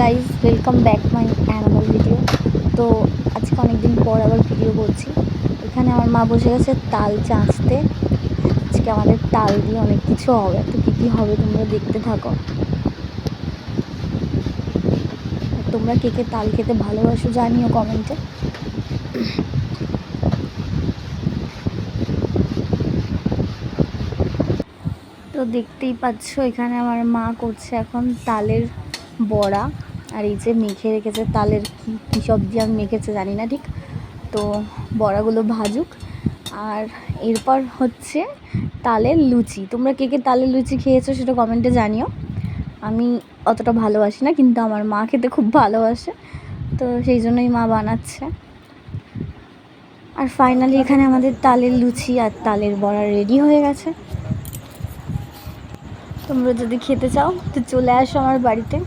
Guys, welcome back my another video. তো আজকে অনেক দিন পর আবার ভিডিও করছি। এখানে আমার মা বসে গেছে তাল চাঁচতে। আজকে আমাদের তাল দিয়ে অনেক কিছু হবে, তো কী কী হবে তোমরা দেখতে থাকো। তোমরা কে কে তাল খেতে ভালোবাসো জানিও কমেন্টে। তো দেখতেই পাচ্ছ এখানে আমার মা করছে এখন তালের বড়া। আর এই যে মেখে রেখেছে তালের কী সব দিয়ে আমি মেখেছে জানি না ঠিক। তো বড়াগুলো ভাজুক, আর এরপর হচ্ছে তালের লুচি। তোমরা কে কে তালের লুচি খেয়েছো সেটা কমেন্টে জানিও। আমি অতটা ভালোবাসি না, কিন্তু আমার মা খেতে খুব ভালোবাসে, তো সেই জন্যই মা বানাচ্ছে। আর ফাইনালি এখানে আমাদের তালের লুচি আর তালের বড়া রেডি হয়ে গেছে। তোমরা যদি খেতে চাও তো চলে আসো আমার বাড়িতে।